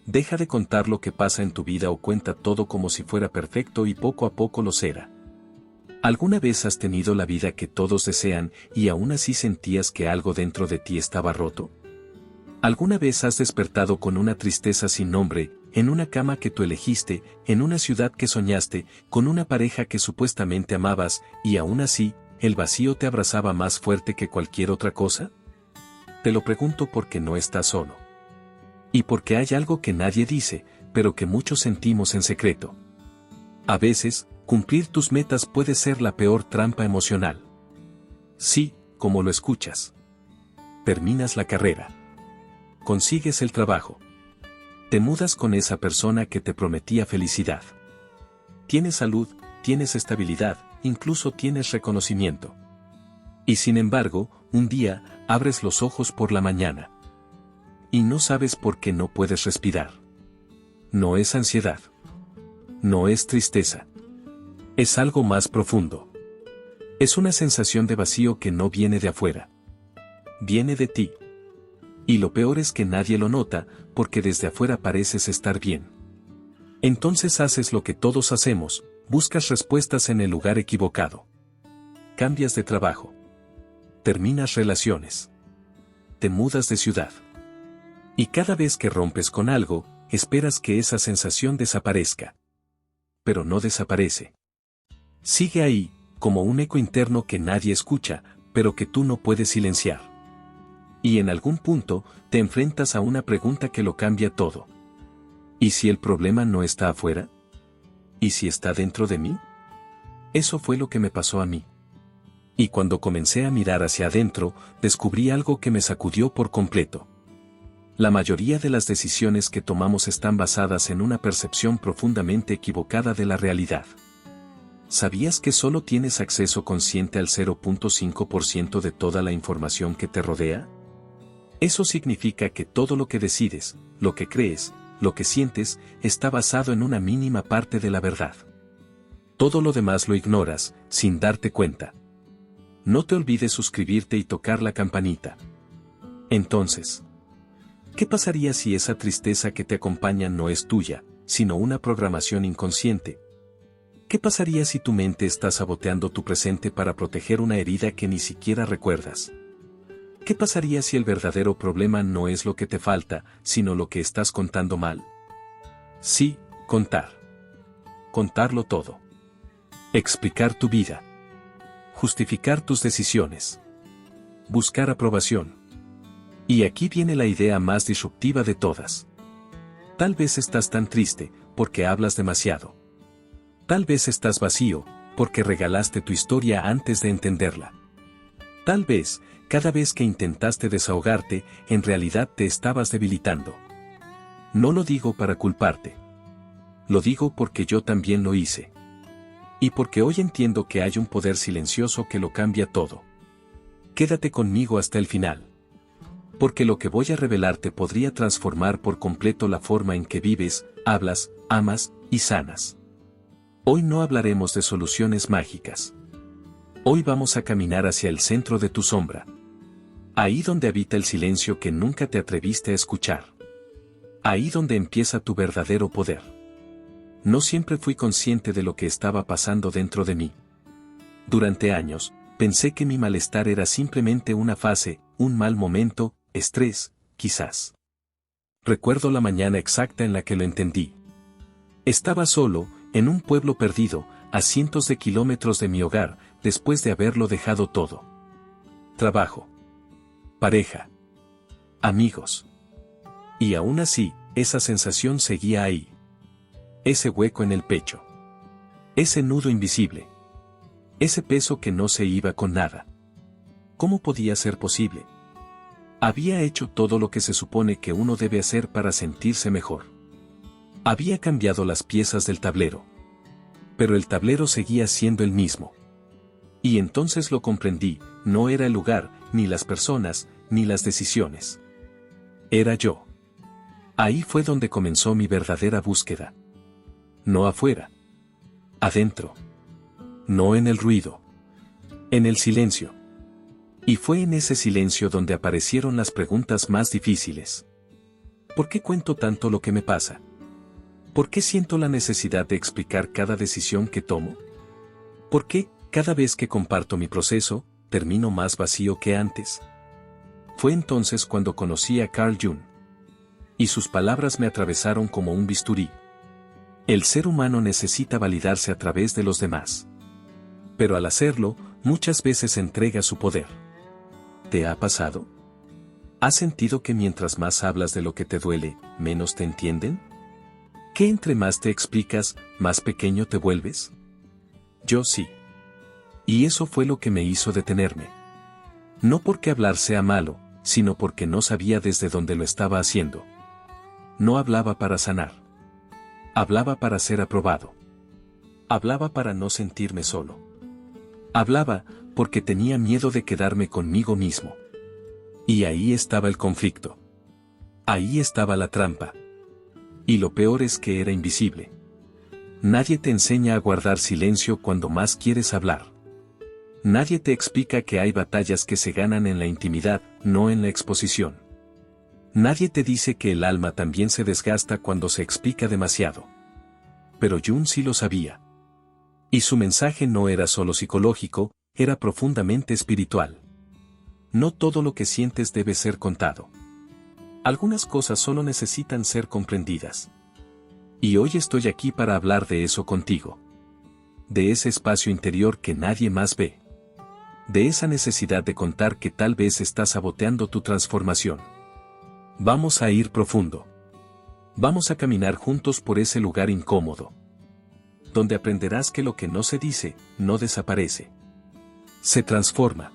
Deja de contar lo que pasa en tu vida o cuenta todo como si fuera perfecto y poco a poco lo será. ¿Alguna vez has tenido la vida que todos desean y aún así sentías que algo dentro de ti estaba roto? ¿Alguna vez has despertado con una tristeza sin nombre, en una cama que tú elegiste, en una ciudad que soñaste, con una pareja que supuestamente amabas, y aún así, el vacío te abrazaba más fuerte que cualquier otra cosa? Te lo pregunto porque no estás solo. Y porque hay algo que nadie dice, pero que muchos sentimos en secreto. A veces, cumplir tus metas puede ser la peor trampa emocional. Sí, como lo escuchas. Terminas la carrera. Consigues el trabajo. Te mudas con esa persona que te prometía felicidad. Tienes salud, tienes estabilidad, incluso tienes reconocimiento. Y sin embargo, un día, abres los ojos por la mañana. Y no sabes por qué no puedes respirar. No es ansiedad. No es tristeza. Es algo más profundo. Es una sensación de vacío que no viene de afuera. Viene de ti. Y lo peor es que nadie lo nota, porque desde afuera pareces estar bien. Entonces haces lo que todos hacemos, buscas respuestas en el lugar equivocado. Cambias de trabajo. Terminas relaciones. Te mudas de ciudad. Y cada vez que rompes con algo, esperas que esa sensación desaparezca. Pero no desaparece. Sigue ahí, como un eco interno que nadie escucha, pero que tú no puedes silenciar. Y en algún punto, te enfrentas a una pregunta que lo cambia todo. ¿Y si el problema no está afuera? ¿Y si está dentro de mí? Eso fue lo que me pasó a mí. Y cuando comencé a mirar hacia adentro, descubrí algo que me sacudió por completo. La mayoría de las decisiones que tomamos están basadas en una percepción profundamente equivocada de la realidad. ¿Sabías que solo tienes acceso consciente al 0.5% de toda la información que te rodea? Eso significa que todo lo que decides, lo que crees, lo que sientes, está basado en una mínima parte de la verdad. Todo lo demás lo ignoras, sin darte cuenta. No te olvides suscribirte y tocar la campanita. Entonces, ¿qué pasaría si esa tristeza que te acompaña no es tuya, sino una programación inconsciente? ¿Qué pasaría si tu mente está saboteando tu presente para proteger una herida que ni siquiera recuerdas? ¿Qué pasaría si el verdadero problema no es lo que te falta, sino lo que estás contando mal? Sí, contar. Contarlo todo. Explicar tu vida. Justificar tus decisiones. Buscar aprobación. Y aquí viene la idea más disruptiva de todas. Tal vez estás tan triste, porque hablas demasiado. Tal vez estás vacío, porque regalaste tu historia antes de entenderla. Tal vez, cada vez que intentaste desahogarte, en realidad te estabas debilitando. No lo digo para culparte. Lo digo porque yo también lo hice. Y porque hoy entiendo que hay un poder silencioso que lo cambia todo. Quédate conmigo hasta el final. Porque lo que voy a revelarte podría transformar por completo la forma en que vives, hablas, amas y sanas. Hoy no hablaremos de soluciones mágicas. Hoy vamos a caminar hacia el centro de tu sombra. Ahí donde habita el silencio que nunca te atreviste a escuchar. Ahí donde empieza tu verdadero poder. No siempre fui consciente de lo que estaba pasando dentro de mí. Durante años, pensé que mi malestar era simplemente una fase, un mal momento, estrés, quizás. Recuerdo la mañana exacta en la que lo entendí. Estaba solo, en un pueblo perdido, a cientos de kilómetros de mi hogar, después de haberlo dejado todo. Trabajo. Pareja. Amigos. Y aún así, esa sensación seguía ahí. Ese hueco en el pecho. Ese nudo invisible. Ese peso que no se iba con nada. ¿Cómo podía ser posible? Había hecho todo lo que se supone que uno debe hacer para sentirse mejor. Había cambiado las piezas del tablero. Pero el tablero seguía siendo el mismo. Y entonces lo comprendí, no era el lugar, ni las personas, ni las decisiones. Era yo. Ahí fue donde comenzó mi verdadera búsqueda. No afuera. Adentro. No en el ruido. En el silencio. Y fue en ese silencio donde aparecieron las preguntas más difíciles. ¿Por qué cuento tanto lo que me pasa? ¿Por qué siento la necesidad de explicar cada decisión que tomo? ¿Por qué, cada vez que comparto mi proceso, termino más vacío que antes? Fue entonces cuando conocí a Carl Jung. Y sus palabras me atravesaron como un bisturí. El ser humano necesita validarse a través de los demás. Pero al hacerlo, muchas veces entrega su poder. ¿Te ha pasado? ¿Has sentido que mientras más hablas de lo que te duele, menos te entienden? ¿Que entre más te explicas, más pequeño te vuelves? Yo sí. Y eso fue lo que me hizo detenerme. No porque hablar sea malo, sino porque no sabía desde dónde lo estaba haciendo. No hablaba para sanar. Hablaba para ser aprobado. Hablaba para no sentirme solo. Hablaba porque tenía miedo de quedarme conmigo mismo. Y ahí estaba el conflicto. Ahí estaba la trampa. Y lo peor es que era invisible. Nadie te enseña a guardar silencio cuando más quieres hablar. Nadie te explica que hay batallas que se ganan en la intimidad, no en la exposición. Nadie te dice que el alma también se desgasta cuando se explica demasiado. Pero Jung sí lo sabía. Y su mensaje no era solo psicológico, era profundamente espiritual. No todo lo que sientes debe ser contado. Algunas cosas solo necesitan ser comprendidas. Y hoy estoy aquí para hablar de eso contigo. De ese espacio interior que nadie más ve. De esa necesidad de contar que tal vez estás saboteando tu transformación. Vamos a ir profundo. Vamos a caminar juntos por ese lugar incómodo. Donde aprenderás que lo que no se dice, no desaparece. Se transforma.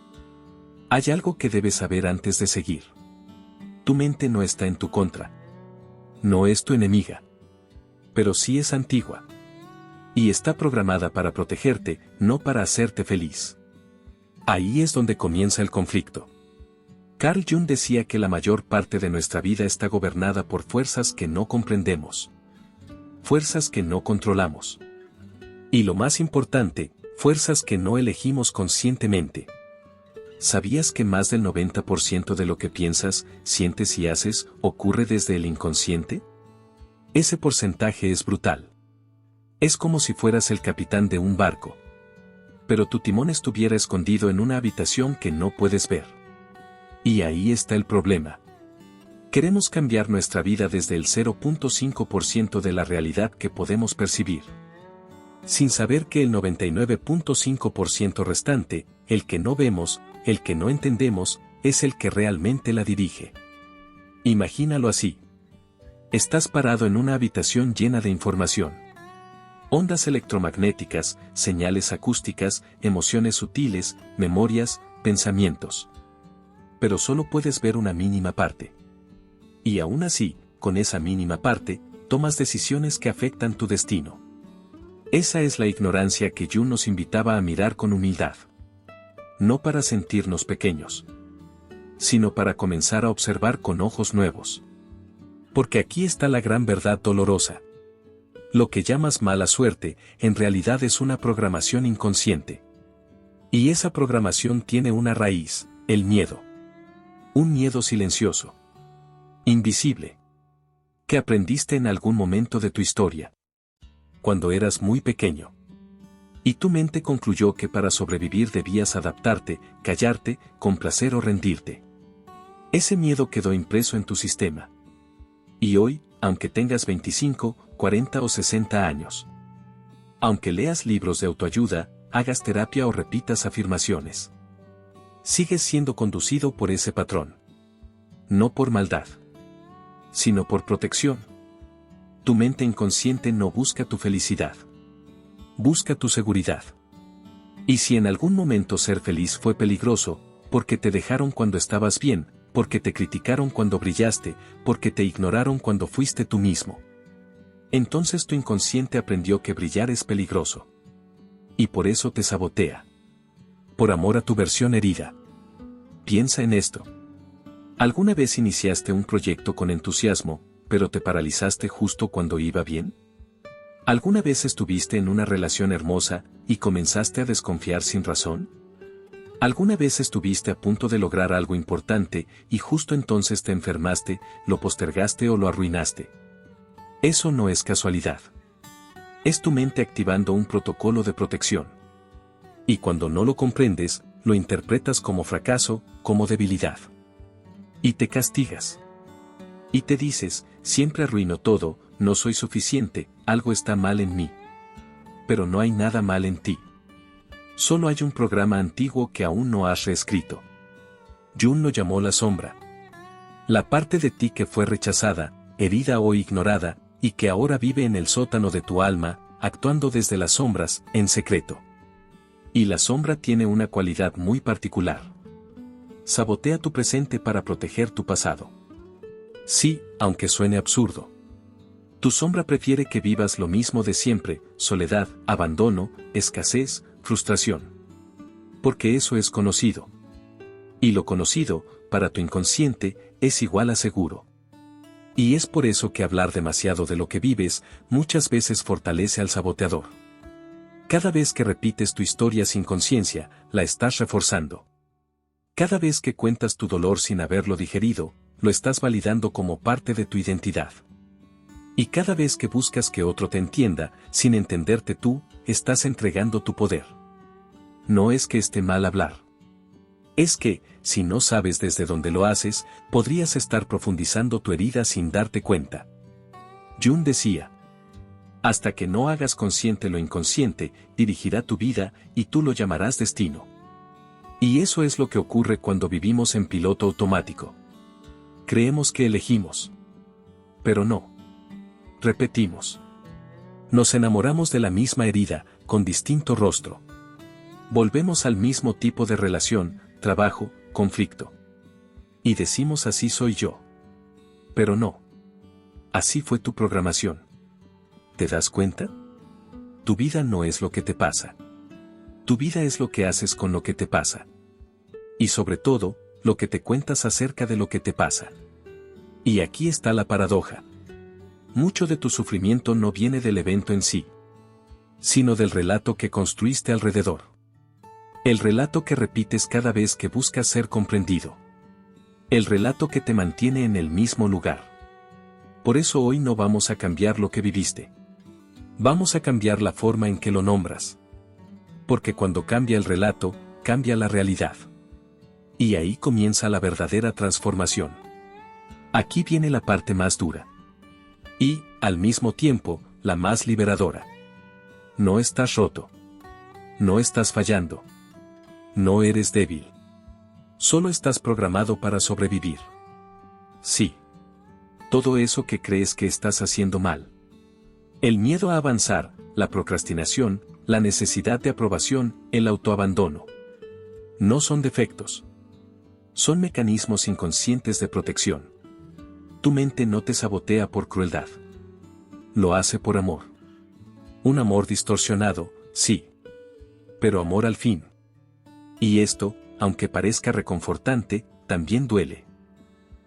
Hay algo que debes saber antes de seguir. Tu mente no está en tu contra. No es tu enemiga. Pero sí es antigua. Y está programada para protegerte, no para hacerte feliz. Ahí es donde comienza el conflicto. Carl Jung decía que la mayor parte de nuestra vida está gobernada por fuerzas que no comprendemos. Fuerzas que no controlamos. Y lo más importante, fuerzas que no elegimos conscientemente. ¿Sabías que más del 90% de lo que piensas, sientes y haces ocurre desde el inconsciente? Ese porcentaje es brutal. Es como si fueras el capitán de un barco. Pero tu timón estuviera escondido en una habitación que no puedes ver. Y ahí está el problema. Queremos cambiar nuestra vida desde el 0.5% de la realidad que podemos percibir. Sin saber que el 99.5% restante, el que no vemos, el que no entendemos, es el que realmente la dirige. Imagínalo así. Estás parado en una habitación llena de información. Ondas electromagnéticas, señales acústicas, emociones sutiles, memorias, pensamientos. Pero solo puedes ver una mínima parte. Y aún así, con esa mínima parte, tomas decisiones que afectan tu destino. Esa es la ignorancia que Jung nos invitaba a mirar con humildad. No para sentirnos pequeños, sino para comenzar a observar con ojos nuevos. Porque aquí está la gran verdad dolorosa. Lo que llamas mala suerte, en realidad es una programación inconsciente. Y esa programación tiene una raíz, el miedo. Un miedo silencioso. Invisible. Que aprendiste en algún momento de tu historia. Cuando eras muy pequeño. Y tu mente concluyó que para sobrevivir debías adaptarte, callarte, complacer o rendirte. Ese miedo quedó impreso en tu sistema. Y hoy, aunque tengas 25, 40 o 60 años. Aunque leas libros de autoayuda, hagas terapia o repitas afirmaciones. Sigues siendo conducido por ese patrón. No por maldad. Sino por protección. Tu mente inconsciente no busca tu felicidad. Busca tu seguridad. Y si en algún momento ser feliz fue peligroso, porque te dejaron cuando estabas bien, porque te criticaron cuando brillaste, porque te ignoraron cuando fuiste tú mismo. Entonces tu inconsciente aprendió que brillar es peligroso. Y por eso te sabotea. Por amor a tu versión herida. Piensa en esto. ¿Alguna vez iniciaste un proyecto con entusiasmo, pero te paralizaste justo cuando iba bien? ¿Alguna vez estuviste en una relación hermosa y comenzaste a desconfiar sin razón? Alguna vez estuviste a punto de lograr algo importante y justo entonces te enfermaste, lo postergaste o lo arruinaste. Eso no es casualidad. Es tu mente activando un protocolo de protección. Y cuando no lo comprendes, lo interpretas como fracaso, como debilidad. Y te castigas. Y te dices, siempre arruino todo, no soy suficiente, algo está mal en mí. Pero no hay nada mal en ti. Solo hay un programa antiguo que aún no has reescrito. Jung lo llamó la sombra. La parte de ti que fue rechazada, herida o ignorada, y que ahora vive en el sótano de tu alma, actuando desde las sombras, en secreto. Y la sombra tiene una cualidad muy particular. Sabotea tu presente para proteger tu pasado. Sí, aunque suene absurdo. Tu sombra prefiere que vivas lo mismo de siempre, soledad, abandono, escasez, frustración. Porque eso es conocido. Y lo conocido, para tu inconsciente, es igual a seguro. Y es por eso que hablar demasiado de lo que vives, muchas veces fortalece al saboteador. Cada vez que repites tu historia sin conciencia, la estás reforzando. Cada vez que cuentas tu dolor sin haberlo digerido, lo estás validando como parte de tu identidad. Y cada vez que buscas que otro te entienda, sin entenderte tú, estás entregando tu poder. No es que esté mal hablar. Es que, si no sabes desde dónde lo haces, podrías estar profundizando tu herida sin darte cuenta. Jung decía, hasta que no hagas consciente lo inconsciente, dirigirá tu vida, y tú lo llamarás destino. Y eso es lo que ocurre cuando vivimos en piloto automático. Creemos que elegimos. Pero no. Repetimos. Nos enamoramos de la misma herida, con distinto rostro. Volvemos al mismo tipo de relación, trabajo, conflicto. Y decimos así soy yo. Pero no. Así fue tu programación. ¿Te das cuenta? Tu vida no es lo que te pasa. Tu vida es lo que haces con lo que te pasa. Y sobre todo, lo que te cuentas acerca de lo que te pasa. Y aquí está la paradoja. Mucho de tu sufrimiento no viene del evento en sí, sino del relato que construiste alrededor. El relato que repites cada vez que buscas ser comprendido. El relato que te mantiene en el mismo lugar. Por eso hoy no vamos a cambiar lo que viviste. Vamos a cambiar la forma en que lo nombras. Porque cuando cambia el relato, cambia la realidad. Y ahí comienza la verdadera transformación. Aquí viene la parte más dura. Y, al mismo tiempo, la más liberadora. No estás roto. No estás fallando. No eres débil. Solo estás programado para sobrevivir. Sí. Todo eso que crees que estás haciendo mal. El miedo a avanzar, la procrastinación, la necesidad de aprobación, el autoabandono. No son defectos. Son mecanismos inconscientes de protección. Tu mente no te sabotea por crueldad. Lo hace por amor. Un amor distorsionado, sí. Pero amor al fin. Y esto, aunque parezca reconfortante, también duele.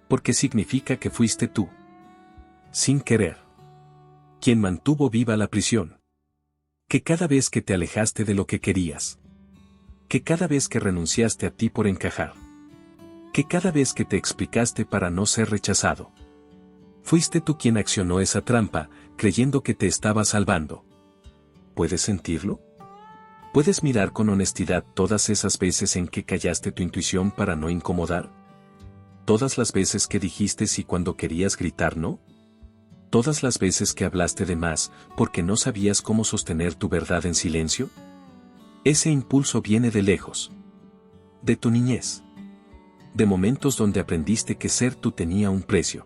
Porque significa que fuiste tú. Sin querer. Quien mantuvo viva la prisión. Que cada vez que te alejaste de lo que querías. Que cada vez que renunciaste a ti por encajar. Que cada vez que te explicaste para no ser rechazado. Fuiste tú quien accionó esa trampa, creyendo que te estaba salvando. ¿Puedes sentirlo? ¿Puedes mirar con honestidad todas esas veces en que callaste tu intuición para no incomodar? ¿Todas las veces que dijiste sí cuando querías gritar no? ¿Todas las veces que hablaste de más porque no sabías cómo sostener tu verdad en silencio? Ese impulso viene de lejos. De tu niñez. De momentos donde aprendiste que ser tú tenía un precio.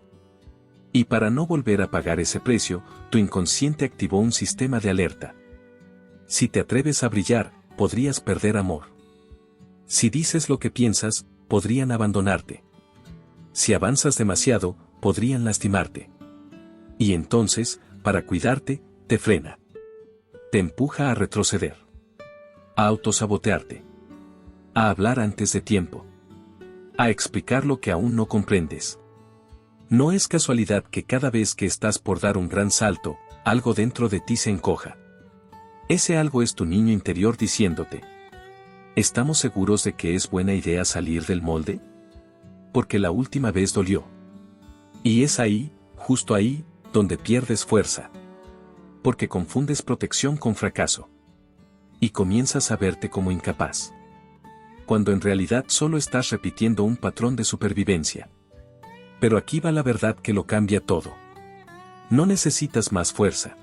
Y para no volver a pagar ese precio, tu inconsciente activó un sistema de alerta. Si te atreves a brillar, podrías perder amor. Si dices lo que piensas, podrían abandonarte. Si avanzas demasiado, podrían lastimarte. Y entonces, para cuidarte, te frena. Te empuja a retroceder. A autosabotearte. A hablar antes de tiempo. A explicar lo que aún no comprendes. No es casualidad que cada vez que estás por dar un gran salto, algo dentro de ti se encoja. Ese algo es tu niño interior diciéndote: ¿Estamos seguros de que es buena idea salir del molde? Porque la última vez dolió. Y es ahí, justo ahí, donde pierdes fuerza. Porque confundes protección con fracaso. Y comienzas a verte como incapaz. Cuando en realidad solo estás repitiendo un patrón de supervivencia. Pero aquí va la verdad que lo cambia todo. No necesitas más fuerza.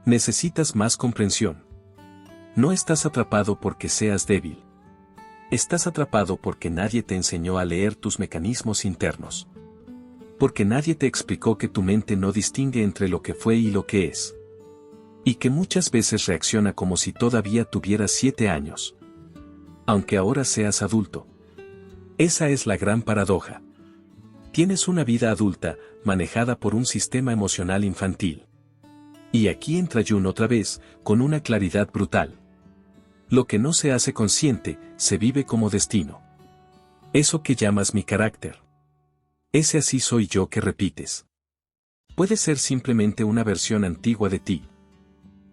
Necesitas más comprensión. No estás atrapado porque seas débil. Estás atrapado porque nadie te enseñó a leer tus mecanismos internos. Porque nadie te explicó que tu mente no distingue entre lo que fue y lo que es. Y que muchas veces reacciona como si todavía tuvieras 7 años. Aunque ahora seas adulto. Esa es la gran paradoja. Tienes una vida adulta, manejada por un sistema emocional infantil. Y aquí entra Jung otra vez, con una claridad brutal. Lo que no se hace consciente, se vive como destino. Eso que llamas mi carácter. Ese así soy yo que repites. Puede ser simplemente una versión antigua de ti.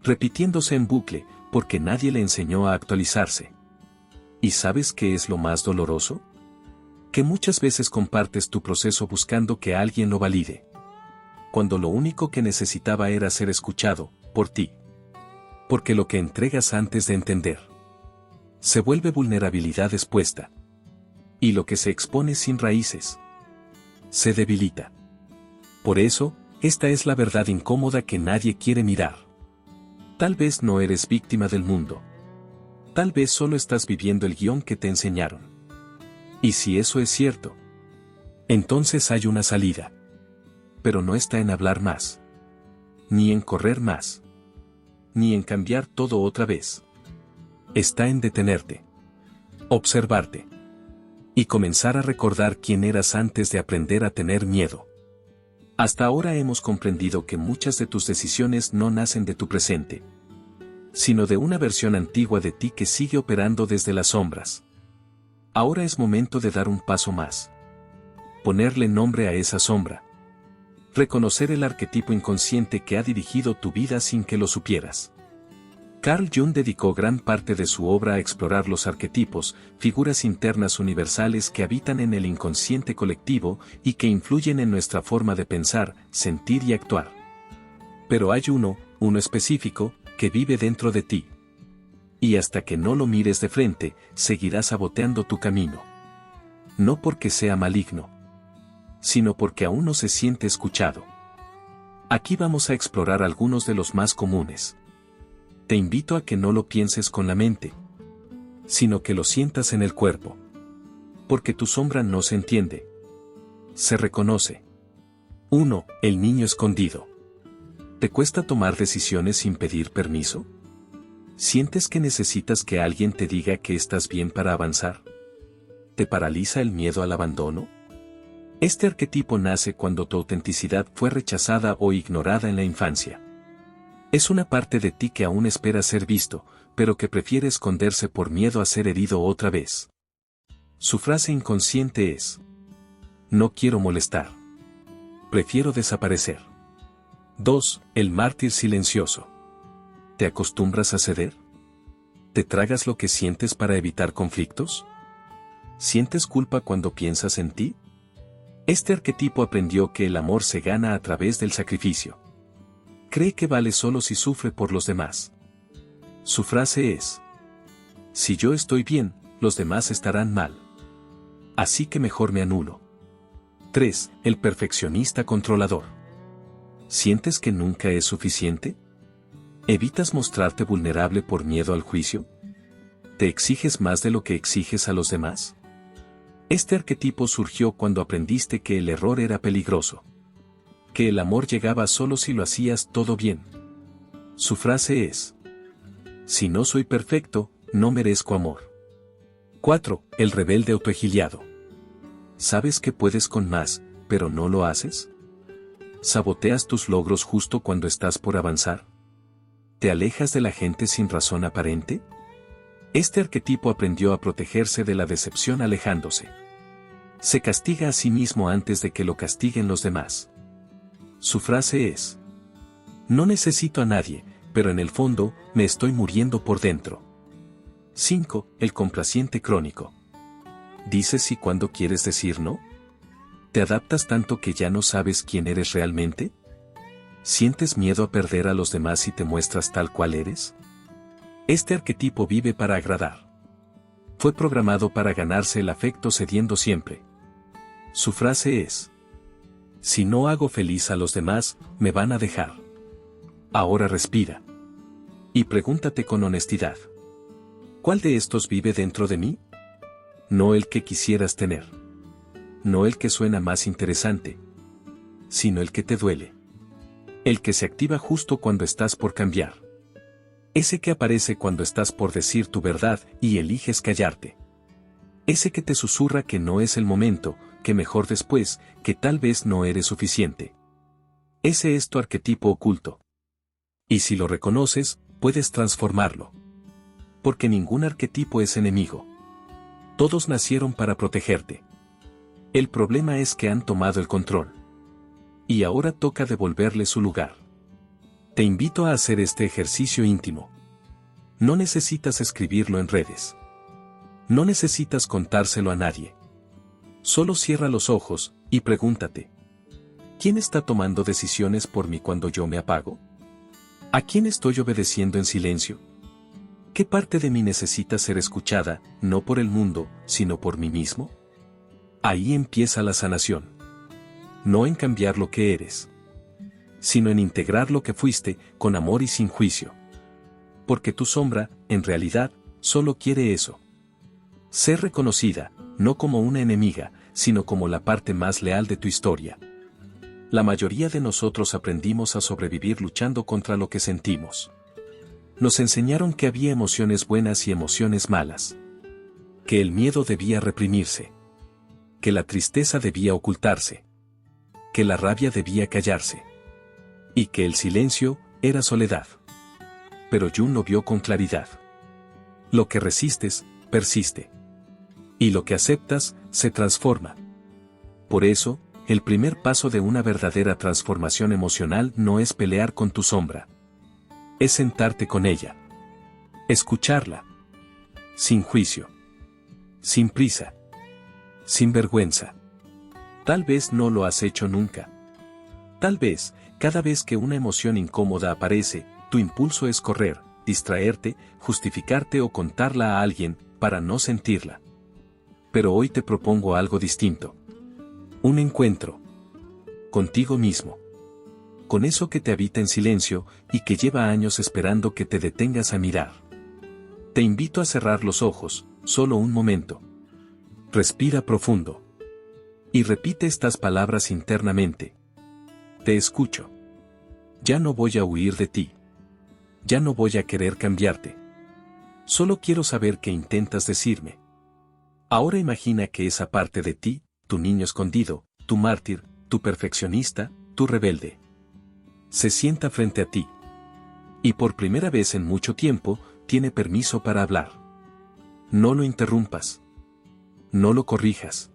Repitiéndose en bucle, porque nadie le enseñó a actualizarse. ¿Y sabes qué es lo más doloroso? Que muchas veces compartes tu proceso buscando que alguien lo valide. Cuando lo único que necesitaba era ser escuchado, por ti. Porque lo que entregas antes de entender se vuelve vulnerabilidad expuesta. Y lo que se expone sin raíces se debilita. Por eso, esta es la verdad incómoda que nadie quiere mirar. Tal vez no eres víctima del mundo. Tal vez solo estás viviendo el guión que te enseñaron. Y si eso es cierto, entonces hay una salida. Pero no está en hablar más. Ni en correr más. Ni en cambiar todo otra vez. Está en detenerte. Observarte. Y comenzar a recordar quién eras antes de aprender a tener miedo. Hasta ahora hemos comprendido que muchas de tus decisiones no nacen de tu presente, sino de una versión antigua de ti que sigue operando desde las sombras. Ahora es momento de dar un paso más. Ponerle nombre a esa sombra. Reconocer el arquetipo inconsciente que ha dirigido tu vida sin que lo supieras. Carl Jung dedicó gran parte de su obra a explorar los arquetipos, figuras internas universales que habitan en el inconsciente colectivo y que influyen en nuestra forma de pensar, sentir y actuar. Pero hay uno específico, que vive dentro de ti. Y hasta que no lo mires de frente, seguirás saboteando tu camino. No porque sea maligno, sino porque aún no se siente escuchado. Aquí vamos a explorar algunos de los más comunes. Te invito a que no lo pienses con la mente, sino que lo sientas en el cuerpo. Porque tu sombra no se entiende. Se reconoce. 1. El niño escondido. ¿Te cuesta tomar decisiones sin pedir permiso? ¿Sientes que necesitas que alguien te diga que estás bien para avanzar? ¿Te paraliza el miedo al abandono? Este arquetipo nace cuando tu autenticidad fue rechazada o ignorada en la infancia. Es una parte de ti que aún espera ser visto, pero que prefiere esconderse por miedo a ser herido otra vez. Su frase inconsciente es: no quiero molestar. Prefiero desaparecer. 2. El mártir silencioso. ¿Te acostumbras a ceder? ¿Te tragas lo que sientes para evitar conflictos? ¿Sientes culpa cuando piensas en ti? Este arquetipo aprendió que el amor se gana a través del sacrificio. Cree que vale solo si sufre por los demás. Su frase es: si yo estoy bien, los demás estarán mal. Así que mejor me anulo. 3. El perfeccionista controlador. ¿Sientes que nunca es suficiente? ¿Evitas mostrarte vulnerable por miedo al juicio? ¿Te exiges más de lo que exiges a los demás? Este arquetipo surgió cuando aprendiste que el error era peligroso. Que el amor llegaba solo si lo hacías todo bien. Su frase es: si no soy perfecto, no merezco amor. 4. El rebelde autoexiliado. ¿Sabes que puedes con más, pero no lo haces? ¿Saboteas tus logros justo cuando estás por avanzar? ¿Te alejas de la gente sin razón aparente? Este arquetipo aprendió a protegerse de la decepción alejándose. Se castiga a sí mismo antes de que lo castiguen los demás. Su frase es: no necesito a nadie, pero en el fondo, me estoy muriendo por dentro. 5. El complaciente crónico. ¿Dices sí cuando quieres decir no? ¿Te adaptas tanto que ya no sabes quién eres realmente? ¿Sientes miedo a perder a los demás si te muestras tal cual eres? Este arquetipo vive para agradar. Fue programado para ganarse el afecto cediendo siempre. Su frase es: si no hago feliz a los demás, me van a dejar. Ahora respira. Y pregúntate con honestidad: ¿cuál de estos vive dentro de mí? No el que quisieras tener. No el que suena más interesante. Sino el que te duele. El que se activa justo cuando estás por cambiar. Ese que aparece cuando estás por decir tu verdad y eliges callarte. Ese que te susurra que no es el momento, que mejor después, que tal vez no eres suficiente. Ese es tu arquetipo oculto. Y si lo reconoces, puedes transformarlo. Porque ningún arquetipo es enemigo. Todos nacieron para protegerte. El problema es que han tomado el control. Y ahora toca devolverle su lugar. Te invito a hacer este ejercicio íntimo. No necesitas escribirlo en redes. No necesitas contárselo a nadie. Solo cierra los ojos y pregúntate: ¿quién está tomando decisiones por mí cuando yo me apago? ¿A quién estoy obedeciendo en silencio? ¿Qué parte de mí necesita ser escuchada, no por el mundo, sino por mí mismo? Ahí empieza la sanación. No en cambiar lo que eres, sino en integrar lo que fuiste, con amor y sin juicio. Porque tu sombra, en realidad, solo quiere eso. Ser reconocida, no como una enemiga, sino como la parte más leal de tu historia. La mayoría de nosotros aprendimos a sobrevivir luchando contra lo que sentimos. Nos enseñaron que había emociones buenas y emociones malas. Que el miedo debía reprimirse. Que la tristeza debía ocultarse. Que la rabia debía callarse. Y que el silencio era soledad. Pero Jung lo vio con claridad. Lo que resistes, persiste. Y lo que aceptas, se transforma. Por eso, el primer paso de una verdadera transformación emocional no es pelear con tu sombra. Es sentarte con ella. Escucharla. Sin juicio. Sin prisa. Sin vergüenza. Tal vez no lo has hecho nunca. Tal vez, cada vez que una emoción incómoda aparece, tu impulso es correr, distraerte, justificarte o contarla a alguien, para no sentirla. Pero hoy te propongo algo distinto. Un encuentro. Contigo mismo. Con eso que te habita en silencio, y que lleva años esperando que te detengas a mirar. Te invito a cerrar los ojos, solo un momento. Respira profundo. Y repite estas palabras internamente. Te escucho. Ya no voy a huir de ti. Ya no voy a querer cambiarte. Solo quiero saber qué intentas decirme. Ahora imagina que esa parte de ti, tu niño escondido, tu mártir, tu perfeccionista, tu rebelde, se sienta frente a ti. Y por primera vez en mucho tiempo, tiene permiso para hablar. No lo interrumpas. No lo corrijas.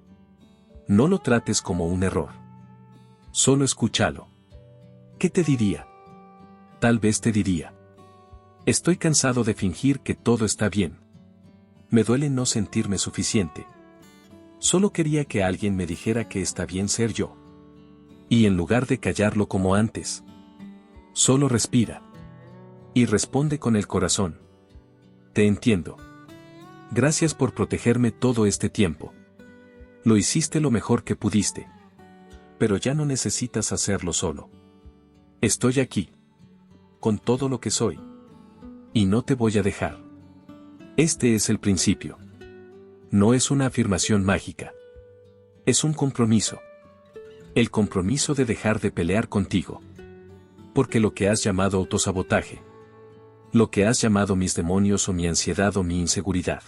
No lo trates como un error. Solo escúchalo. ¿Qué te diría? Tal vez te diría: estoy cansado de fingir que todo está bien. Me duele no sentirme suficiente. Solo quería que alguien me dijera que está bien ser yo. Y en lugar de callarlo como antes, solo respira. Y responde con el corazón: te entiendo. Gracias por protegerme todo este tiempo. Lo hiciste lo mejor que pudiste. Pero ya no necesitas hacerlo solo. Estoy aquí. Con todo lo que soy. Y no te voy a dejar. Este es el principio. No es una afirmación mágica. Es un compromiso. El compromiso de dejar de pelear contigo. Porque lo que has llamado autosabotaje, lo que has llamado mis demonios o mi ansiedad o mi inseguridad,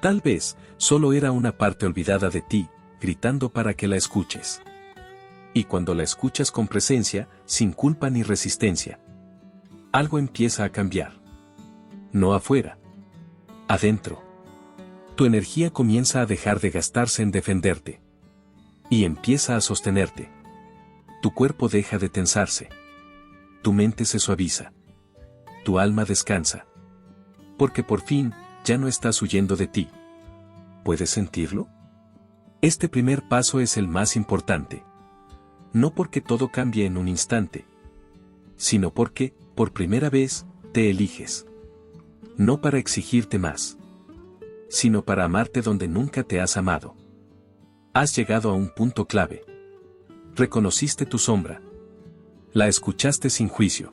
tal vez solo era una parte olvidada de ti, gritando para que la escuches. Y cuando la escuchas con presencia, sin culpa ni resistencia, algo empieza a cambiar. No afuera. Adentro. Tu energía comienza a dejar de gastarse en defenderte. Y empieza a sostenerte. Tu cuerpo deja de tensarse. Tu mente se suaviza. Tu alma descansa. Porque por fin, ya no estás huyendo de ti. ¿Puedes sentirlo? Este primer paso es el más importante. No porque todo cambie en un instante, sino porque, por primera vez, te eliges. No para exigirte más, sino para amarte donde nunca te has amado. Has llegado a un punto clave. Reconociste tu sombra. La escuchaste sin juicio.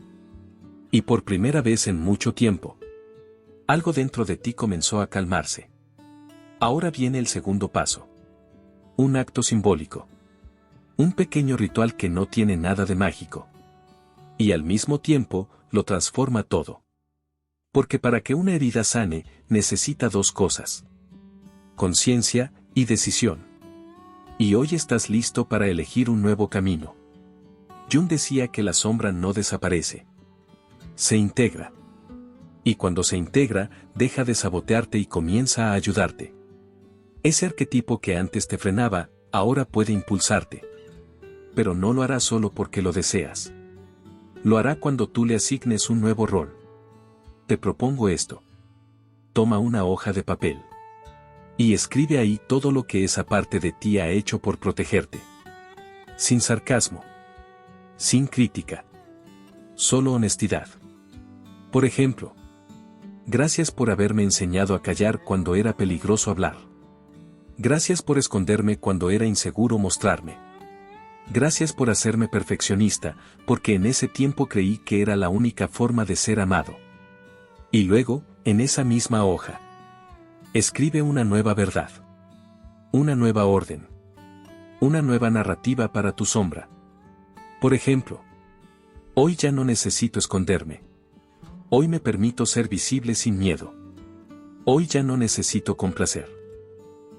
Y por primera vez en mucho tiempo, algo dentro de ti comenzó a calmarse. Ahora viene el segundo paso. Un acto simbólico. Un pequeño ritual que no tiene nada de mágico. Y al mismo tiempo, lo transforma todo. Porque para que una herida sane, necesita dos cosas: conciencia y decisión. Y hoy estás listo para elegir un nuevo camino. Jung decía que la sombra no desaparece. Se integra. Y cuando se integra, deja de sabotearte y comienza a ayudarte. Ese arquetipo que antes te frenaba, ahora puede impulsarte. Pero no lo hará solo porque lo deseas. Lo hará cuando tú le asignes un nuevo rol. Te propongo esto. Toma una hoja de papel. Y escribe ahí todo lo que esa parte de ti ha hecho por protegerte. Sin sarcasmo. Sin crítica. Solo honestidad. Por ejemplo, gracias por haberme enseñado a callar cuando era peligroso hablar. Gracias por esconderme cuando era inseguro mostrarme. Gracias por hacerme perfeccionista, porque en ese tiempo creí que era la única forma de ser amado. Y luego, en esa misma hoja, escribe una nueva verdad. Una nueva orden. Una nueva narrativa para tu sombra. Por ejemplo, hoy ya no necesito esconderme. Hoy me permito ser visible sin miedo. Hoy ya no necesito complacer.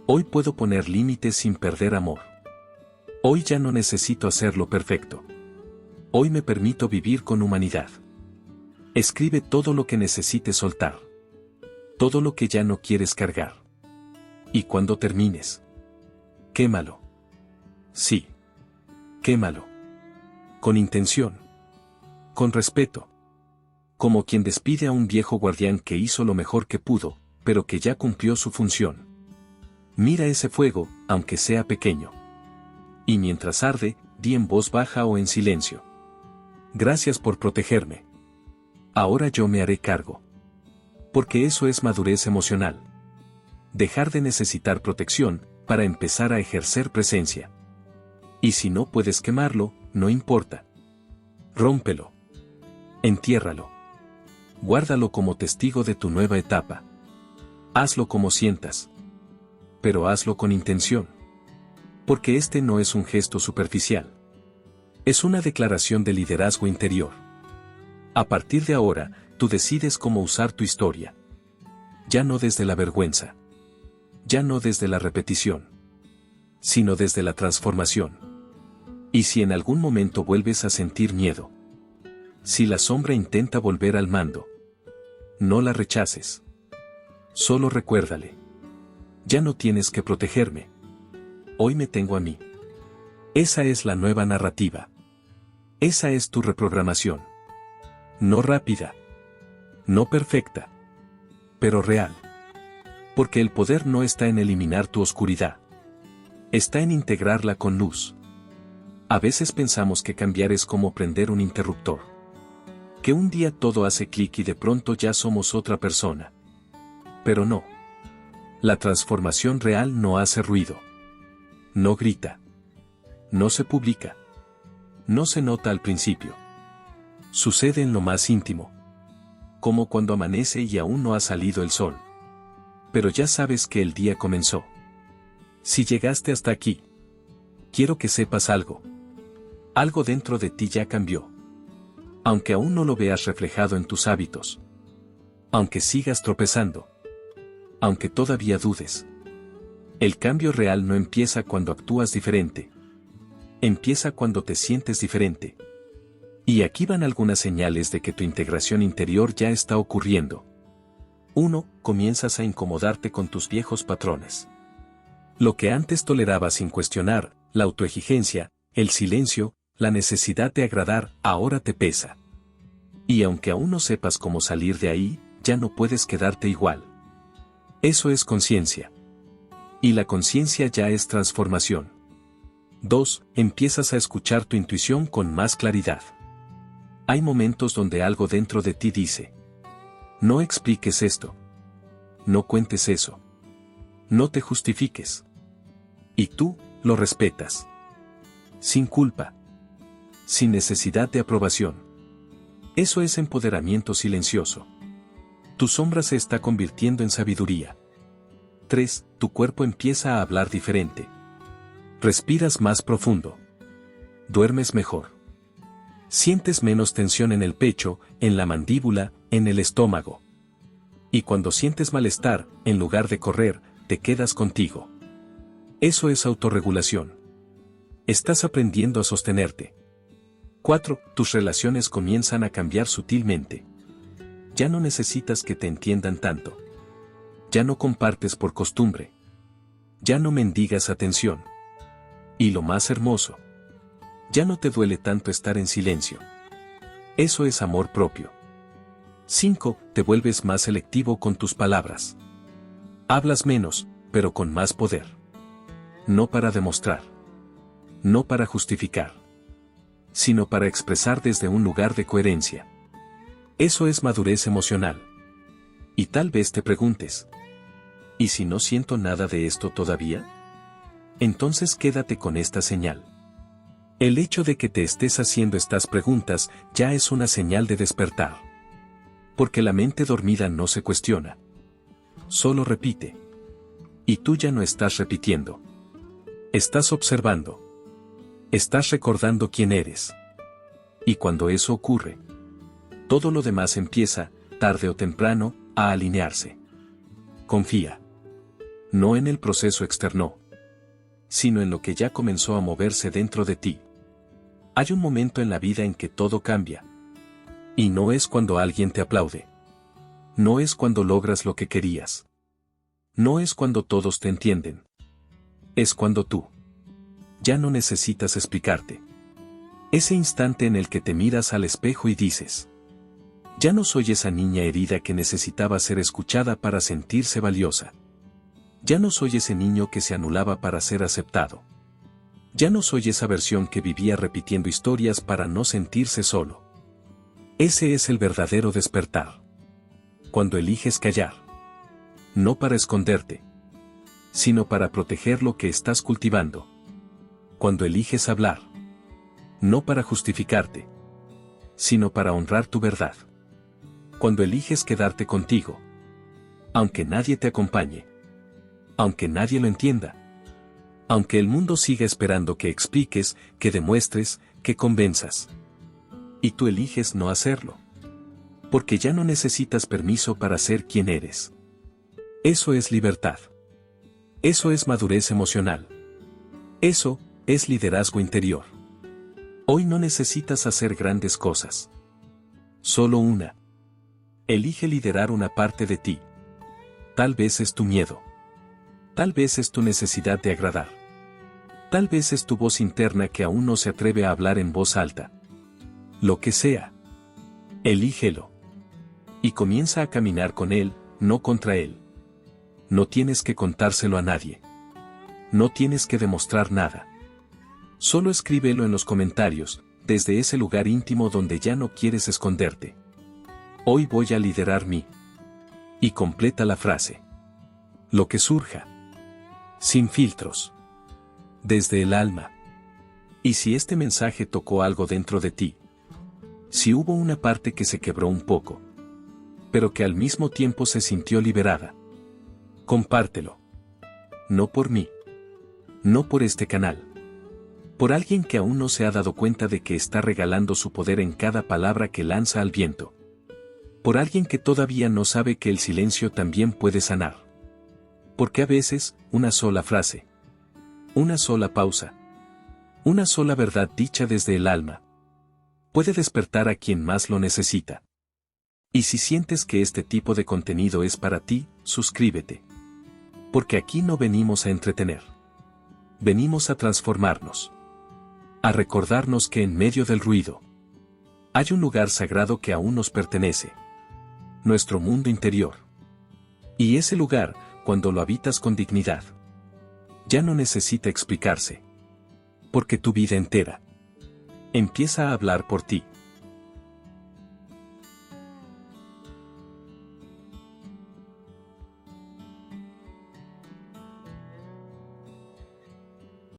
Hoy puedo poner límites sin perder amor. Hoy ya no necesito hacerlo perfecto. Hoy me permito vivir con humanidad. Escribe todo lo que necesites soltar. Todo lo que ya no quieres cargar. Y cuando termines, quémalo. Sí. Quémalo. Con intención. Con respeto. Como quien despide a un viejo guardián que hizo lo mejor que pudo, pero que ya cumplió su función. Mira ese fuego, aunque sea pequeño. Y mientras arde, di en voz baja o en silencio: gracias por protegerme. Ahora yo me haré cargo. Porque eso es madurez emocional. Dejar de necesitar protección, para empezar a ejercer presencia. Y si no puedes quemarlo, no importa. Rómpelo. Entiérralo. Guárdalo como testigo de tu nueva etapa. Hazlo como sientas. Pero hazlo con intención. Porque este no es un gesto superficial. Es una declaración de liderazgo interior. A partir de ahora, tú decides cómo usar tu historia. Ya no desde la vergüenza. Ya no desde la repetición. Sino desde la transformación. Y si en algún momento vuelves a sentir miedo. Si la sombra intenta volver al mando. No la rechaces. Solo recuérdale: ya no tienes que protegerme. Hoy me tengo a mí. Esa es la nueva narrativa. Esa es tu reprogramación. No rápida. No perfecta. Pero real. Porque el poder no está en eliminar tu oscuridad. Está en integrarla con luz. A veces pensamos que cambiar es como prender un interruptor. Que un día todo hace clic y de pronto ya somos otra persona. Pero no. La transformación real no hace ruido. No grita. No se publica. No se nota al principio. Sucede en lo más íntimo. Como cuando amanece y aún no ha salido el sol. Pero ya sabes que el día comenzó. Si llegaste hasta aquí, quiero que sepas algo. Algo dentro de ti ya cambió. Aunque aún no lo veas reflejado en tus hábitos. Aunque sigas tropezando. Aunque todavía dudes. El cambio real no empieza cuando actúas diferente. Empieza cuando te sientes diferente. Y aquí van algunas señales de que tu integración interior ya está ocurriendo. 1. Comienzas a incomodarte con tus viejos patrones. Lo que antes tolerabas sin cuestionar, la autoexigencia, el silencio, la necesidad de agradar, ahora te pesa. Y aunque aún no sepas cómo salir de ahí, ya no puedes quedarte igual. Eso es conciencia. Y la conciencia ya es transformación. 2. Empiezas a escuchar tu intuición con más claridad. Hay momentos donde algo dentro de ti dice: no expliques esto. No cuentes eso. No te justifiques. Y tú lo respetas. Sin culpa. Sin necesidad de aprobación. Eso es empoderamiento silencioso. Tu sombra se está convirtiendo en sabiduría. 3. Tu cuerpo empieza a hablar diferente. Respiras más profundo. Duermes mejor. Sientes menos tensión en el pecho, en la mandíbula, en el estómago. Y cuando sientes malestar, en lugar de correr, te quedas contigo. Eso es autorregulación. Estás aprendiendo a sostenerte. 4. Tus relaciones comienzan a cambiar sutilmente. Ya no necesitas que te entiendan tanto. Ya no compartes por costumbre. Ya no mendigas atención. Y lo más hermoso: ya no te duele tanto estar en silencio. Eso es amor propio. 5. Te vuelves más selectivo con tus palabras. Hablas menos, pero con más poder. No para demostrar. No para justificar. Sino para expresar desde un lugar de coherencia. Eso es madurez emocional. Y tal vez te preguntes: ¿y si no siento nada de esto todavía? Entonces quédate con esta señal. El hecho de que te estés haciendo estas preguntas ya es una señal de despertar. Porque la mente dormida no se cuestiona. Solo repite. Y tú ya no estás repitiendo. Estás observando. Estás recordando quién eres. Y cuando eso ocurre, todo lo demás empieza, tarde o temprano, a alinearse. Confía. No en el proceso externo, sino en lo que ya comenzó a moverse dentro de ti. Hay un momento en la vida en que todo cambia. Y no es cuando alguien te aplaude. No es cuando logras lo que querías. No es cuando todos te entienden. Es cuando tú ya no necesitas explicarte. Ese instante en el que te miras al espejo y dices: ya no soy esa niña herida que necesitaba ser escuchada para sentirse valiosa. Ya no soy ese niño que se anulaba para ser aceptado. Ya no soy esa versión que vivía repitiendo historias para no sentirse solo. Ese es el verdadero despertar. Cuando eliges callar. No para esconderte, sino para proteger lo que estás cultivando. Cuando eliges hablar. No para justificarte, sino para honrar tu verdad. Cuando eliges quedarte contigo. Aunque nadie te acompañe. Aunque nadie lo entienda. Aunque el mundo siga esperando que expliques, que demuestres, que convenzas. Y tú eliges no hacerlo. Porque ya no necesitas permiso para ser quien eres. Eso es libertad. Eso es madurez emocional. Eso es liderazgo interior. Hoy no necesitas hacer grandes cosas. Solo una. Elige liderar una parte de ti. Tal vez es tu miedo. Tal vez es tu necesidad de agradar. Tal vez es tu voz interna que aún no se atreve a hablar en voz alta. Lo que sea. Elígelo. Y comienza a caminar con él, no contra él. No tienes que contárselo a nadie. No tienes que demostrar nada. Solo escríbelo en los comentarios, desde ese lugar íntimo donde ya no quieres esconderte. Hoy voy a liderar mí. Y completa la frase. Lo que surja. Sin filtros. Desde el alma. Y si este mensaje tocó algo dentro de ti. Si hubo una parte que se quebró un poco. Pero que al mismo tiempo se sintió liberada. Compártelo. No por mí. No por este canal. Por alguien que aún no se ha dado cuenta de que está regalando su poder en cada palabra que lanza al viento. Por alguien que todavía no sabe que el silencio también puede sanar. Porque a veces, una sola frase. Una sola pausa. Una sola verdad dicha desde el alma. Puede despertar a quien más lo necesita. Y si sientes que este tipo de contenido es para ti, suscríbete. Porque aquí no venimos a entretener. Venimos a transformarnos. A recordarnos que en medio del ruido hay un lugar sagrado que aún nos pertenece. Nuestro mundo interior. Y ese lugar cuando lo habitas con dignidad. Ya no necesita explicarse. Porque tu vida entera empieza a hablar por ti.